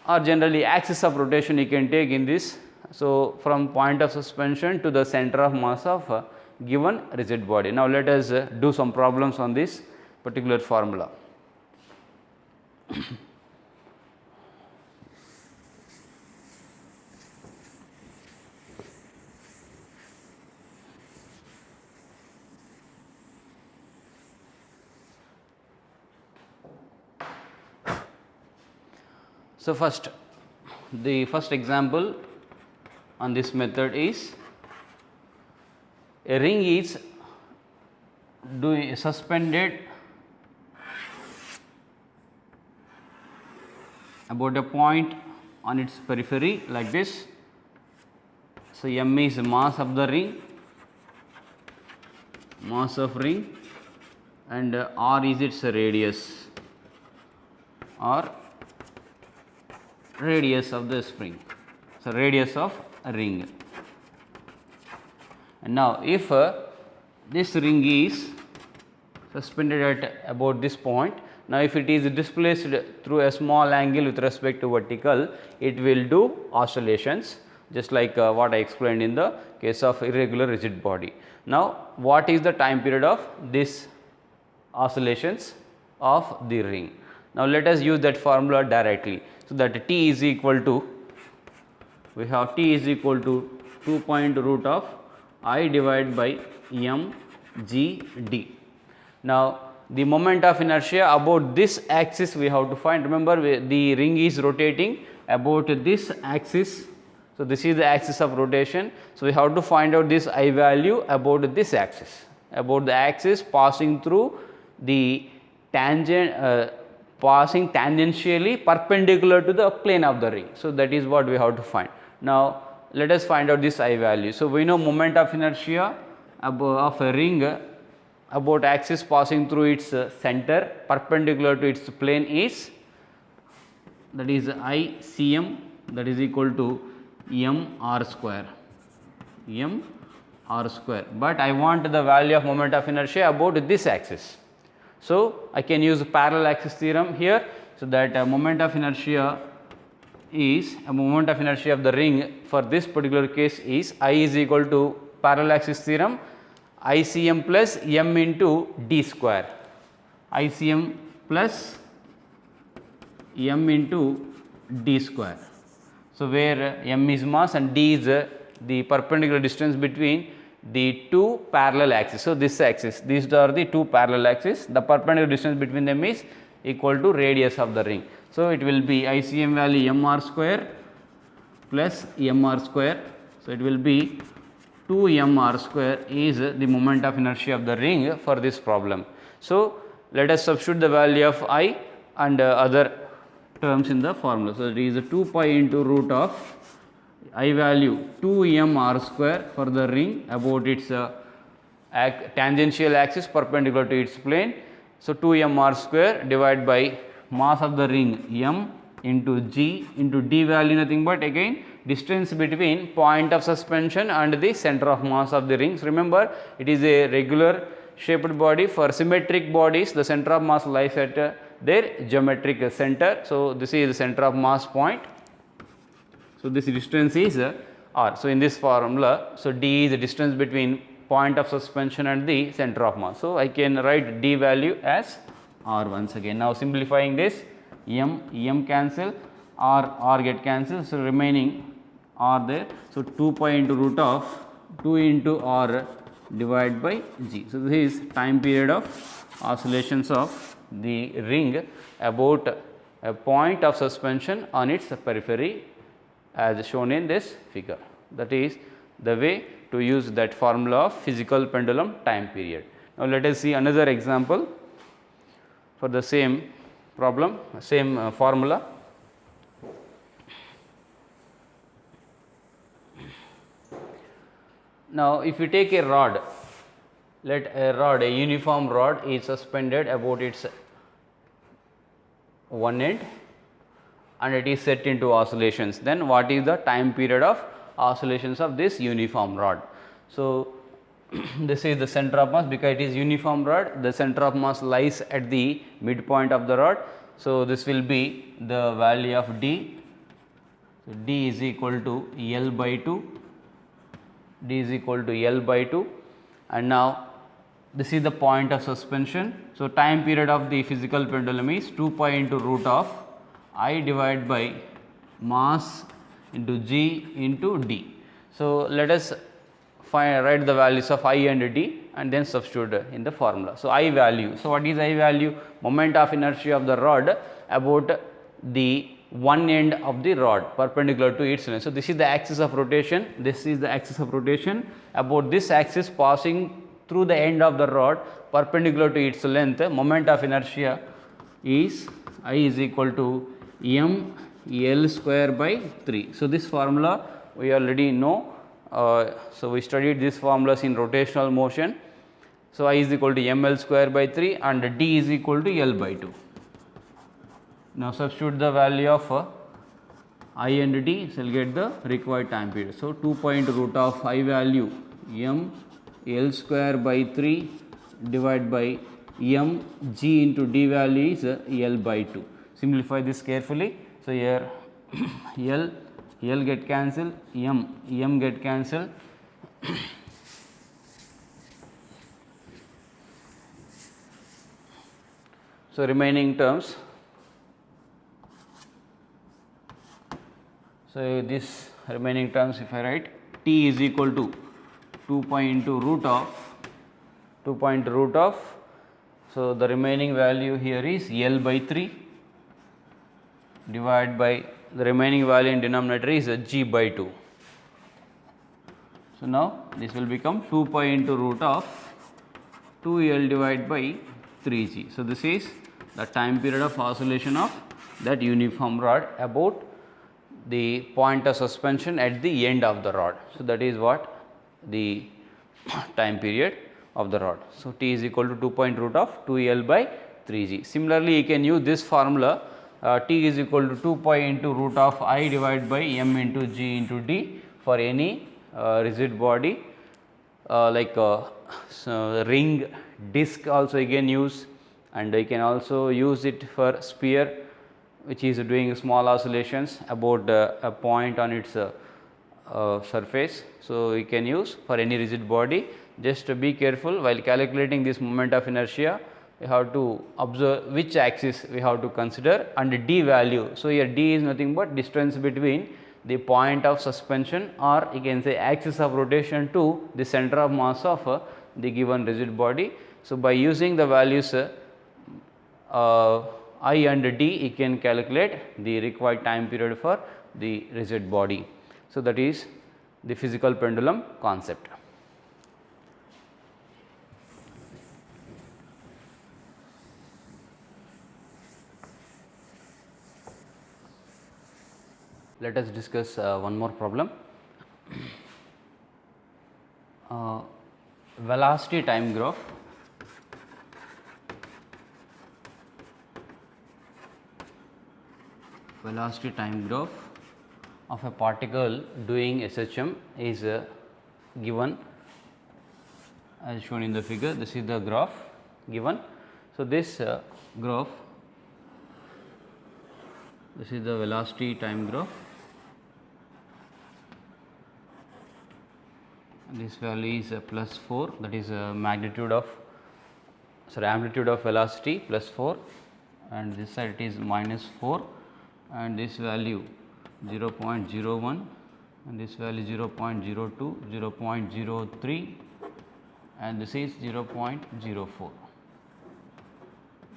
or generally axis of rotation you can take in this. So, from point of suspension to the center of mass of given rigid body. Now, let us do some problems on this particular formula. So, the first example on this method is a ring is suspended about a point on its periphery like this. So, m is mass of the ring, mass of ring, and r is its radius, or radius of the spring. So, radius of a ring. And now, if this ring is suspended at about this point, now if it is displaced through a small angle with respect to vertical, it will do oscillations, just like what I explained in the case of irregular rigid body. Now, what is the time period of this oscillations of the ring? Now, let us use that formula directly. So, that t is equal to, we have t is equal to 2 point root of I divided by m g d. Now, the moment of inertia about this axis we have to find. Remember, the ring is rotating about this axis. So, this is the axis of rotation. So, we have to find out this I value about this axis, about the axis passing through the tangent, passing tangentially perpendicular to the plane of the ring. So, that is what we have to find. Now, let us find out this I value. So, we know moment of inertia of a ring about axis passing through its center perpendicular to its plane is, that is I cm, that is equal to m r square, but I want the value of moment of inertia about this axis. So, I can use parallel axis theorem here. So, that moment of inertia is a moment of inertia of the ring for this particular case is I is equal to parallel axis theorem ICM plus m into d square, ICM plus m into d square. So, where m is mass and d is the perpendicular distance between the two parallel axes. So, this axis, these are the two parallel axes, the perpendicular distance between them is equal to radius of the ring. So, it will be ICM value m r square plus m r square. So, it will be 2 m r square is the moment of inertia of the ring for this problem. So, let us substitute the value of I and other terms in the formula. So, it is 2 pi into root of I value 2m r square for the ring about its tangential axis perpendicular to its plane. So, 2m r square divided by mass of the ring m into g into d value nothing but again distance between point of suspension and the center of mass of the rings. Remember, it is a regular shaped body. For symmetric bodies, the center of mass lies at their geometric center. So, this is the center of mass point. So, this distance is r. So, in this formula, so d is the distance between point of suspension and the center of mass. So, I can write d value as r once again. Now, simplifying this, m cancel, r get cancelled. So, remaining r there. So, 2 pi into root of 2 into r divided by g. So, this is time period of oscillations of the ring about a point of suspension on its periphery as shown in this figure. That is the way to use that formula of physical pendulum time period. Now, let us see another example for the same problem, same formula. Now, if you take a rod, let a uniform rod is suspended about its one end and it is set into oscillations, then what is the time period of oscillations of this uniform rod? So, this is the center of mass. Because it is uniform rod, the center of mass lies at the midpoint of the rod. So, this will be the value of d. So, d is equal to L by 2, d is equal to L by 2, and now this is the point of suspension. So, time period of the physical pendulum is 2 pi into root of I divided by mass into g into d. So, let us write the values of I and d and then substitute in the formula. So, I value. So, what is I value? Moment of inertia of the rod about the one end of the rod perpendicular to its length. So, this is the axis of rotation, this is the axis of rotation about this axis passing through the end of the rod perpendicular to its length. Moment of inertia is I is equal to m L square by 3. So, this formula we already know. So, we studied these formulas in rotational motion. So, I is equal to m L square by 3 and d is equal to L by 2. Now, substitute the value of I and d, so will get the required time period. So, 2 pi into root of I value m L square by 3 divided by m g into d value is L by 2. Simplify this carefully. So, here L get cancelled, m get cancelled. So, remaining terms. So, this remaining terms if I write t is equal to 2 pi into root of so the remaining value here is L by 3 divided by the remaining value in denominator is g by 2. So, now this will become 2 pi into root of 2L divided by 3g. So, this is the time period of oscillation of that uniform rod about the point of suspension at the end of the rod. So, that is what the time period of the rod. So, t is equal to 2 pi root of 2L by 3g. Similarly, you can use this formula t is equal to 2 pi into root of I divided by m into g into d for any rigid body like so ring, disc also you can use, and you can also use it for sphere which is doing small oscillations about a point on its surface. So, we can use for any rigid body. Just be careful while calculating this moment of inertia, we have to observe which axis we have to consider and d value. So, here d is nothing but distance between the point of suspension or you can say axis of rotation to the center of mass of the given rigid body. So, by using the values I and d, you can calculate the required time period for the rigid body. So, that is the physical pendulum concept. Let us discuss one more problem. Velocity time graph. Velocity time graph of a particle doing SHM is given as shown in the figure. This is the graph given. So, this graph, this is the velocity time graph. This value is plus 4, that is amplitude of velocity plus 4, and this side it is minus 4, and this value 0.01, and this value 0.02, 0.03, and this is 0.04.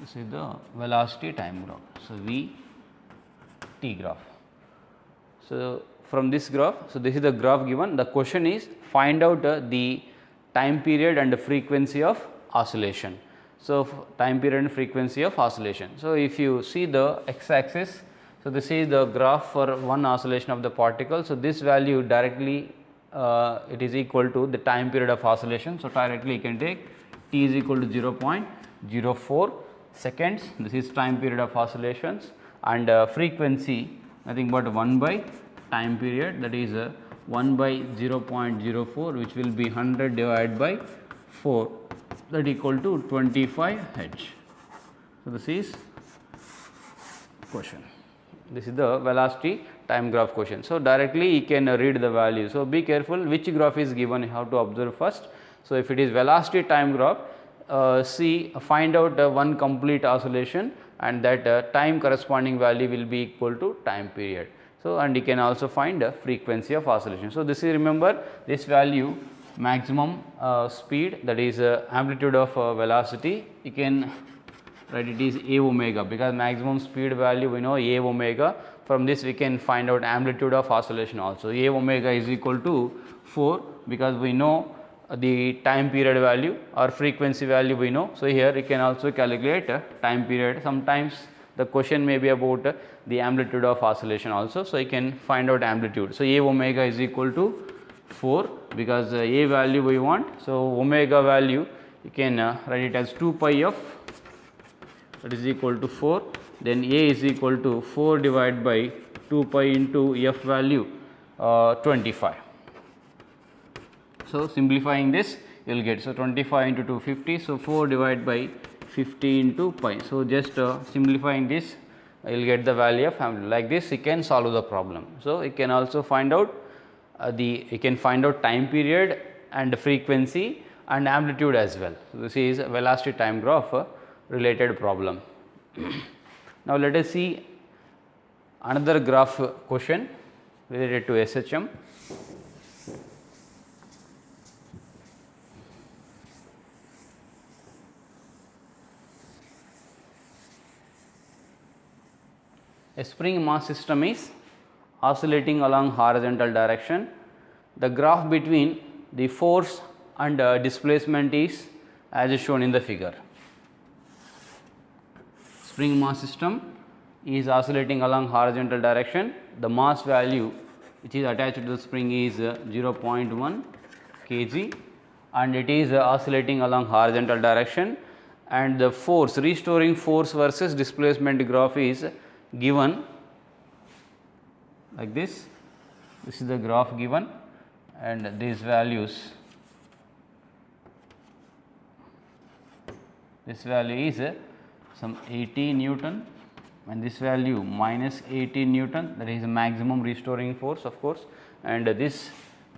This is the velocity time graph. So, V T graph. So, from this graph, so this is the graph given. The question is find out the time period and the frequency of oscillation. So, time period and frequency of oscillation. So, if you see the x axis, so this is the graph for one oscillation of the particle. So, this value directly it is equal to the time period of oscillation. So, directly you can take t is equal to 0.04 seconds. This is time period of oscillations, and frequency nothing but 1 by time period, that is 1 by 0.04, which will be 100 divided by 4, that equal to 25 Hz. So, this is question. This is the velocity time graph question. So, directly you can read the value. So, be careful which graph is given, you have to observe first. So, if it is velocity time graph, find out one complete oscillation, and that time corresponding value will be equal to time period. So, and you can also find the frequency of oscillation. So, this is, remember, this value maximum speed, that is amplitude of velocity, you can write it is a omega, because maximum speed value we know a omega. From this we can find out amplitude of oscillation also. A omega is equal to 4, because we know the time period value or frequency value we know. So, here you can also calculate time period. Sometimes the question may be about the amplitude of oscillation also. So, you can find out amplitude. So, a omega is equal to 4, because a value we want. So, omega value you can write it as 2 pi f, that is equal to 4. Then a is equal to 4 divided by 2 pi into f value 25. So, simplifying this you will get, so 25 into 250. So, 4 divided by 50 into pi. So, just simplifying this you will get the value of amplitude. Like this you can solve the problem. So, you can also find out time period and frequency and amplitude as well. So, this is a velocity time graph related problem. Now, let us see another graph question related to SHM. A spring mass system is oscillating along horizontal direction. The graph between the force and displacement is as shown in the figure. Spring mass system is oscillating along horizontal direction. The mass value which is attached to the spring is 0.1 kg, and it is oscillating along horizontal direction, and the force, restoring force versus displacement graph is given like this. This is the graph given, and these values, this value is some 80 Newton, and this value minus 80 Newton, that is maximum restoring force of course, and this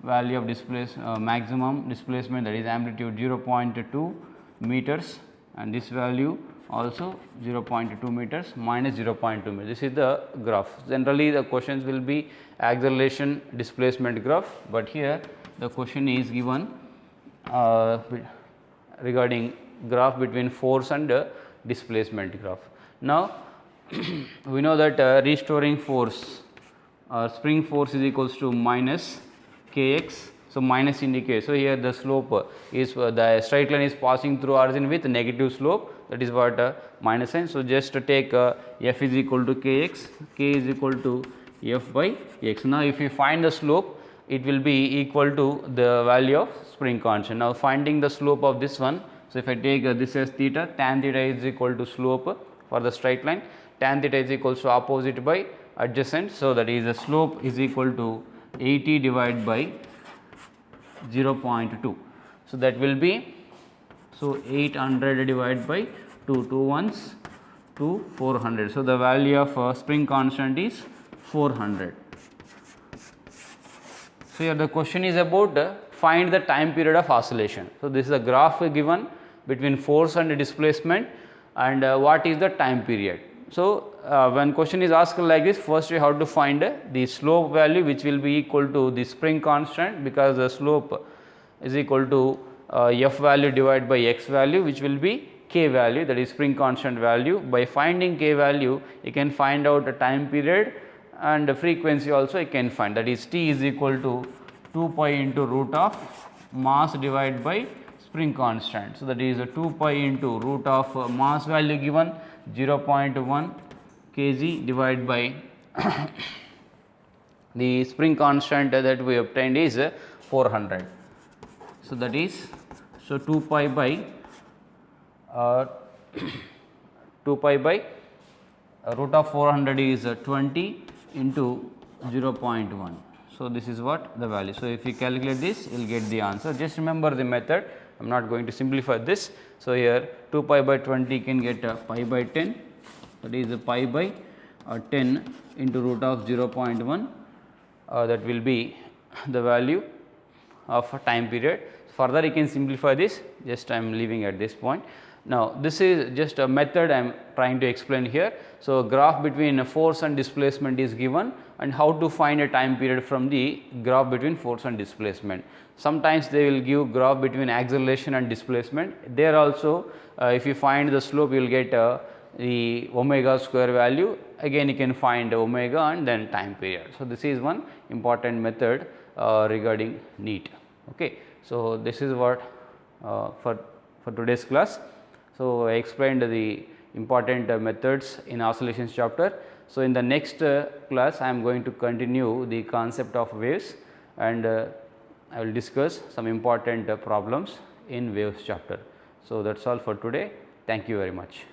value of maximum displacement, that is amplitude 0.2 meters, and this value also 0.2 meters minus 0.2 meters. This is the graph. Generally the questions will be acceleration displacement graph, but here the question is given regarding graph between force and displacement graph. Now, we know that restoring force or spring force is equals to minus kx. So, minus indicates. So, here the slope is the straight line is passing through origin with negative slope, that is what minus sign. So, just take f is equal to kx, k is equal to f by x. Now, if you find the slope, it will be equal to the value of spring constant. Now, finding the slope of this one. So, if I take this as theta, tan theta is equal to slope for the straight line, tan theta is equal to opposite by adjacent. So, that is the slope is equal to 80 divided by 0.2. So, that will be, so 800 divided by 2 ones to 400. So, the value of spring constant is 400. So, here the question is about find the time period of oscillation. So, this is a graph given between force and displacement, and what is the time period. So, when question is asked like this, first you have to find the slope value, which will be equal to the spring constant, because the slope is equal to f value divided by x value, which will be k value, that is spring constant value. By finding k value, you can find out the time period, and the frequency also you can find, that is t is equal to 2 pi into root of mass divided by spring constant. So, that is 2 pi into root of mass value given 0.1 kg divided by the spring constant that we obtained is 400. So, that is, so 2 pi by 2 pi by root of 400 is 20 into 0.1. So, this is what the value. So, if you calculate this, you will get the answer. Just remember the method, I am not going to simplify this. So, here 2 pi by 20 can get pi by 10, that is pi by 10 into root of 0.1, that will be the value of a time period. Further you can simplify this, just I am leaving at this point. Now, this is just a method I am trying to explain here. So, graph between force and displacement is given, and how to find a time period from the graph between force and displacement. Sometimes they will give graph between acceleration and displacement. There also, if you find the slope, you will get the omega square value. Again, you can find omega and then time period. So, this is one important method regarding NEET. Okay. So, this is what for today's class. So, I explained the important methods in oscillations chapter. So, in the next class, I am going to continue the concept of waves, and I will discuss some important problems in waves chapter. So, that is all for today. Thank you very much.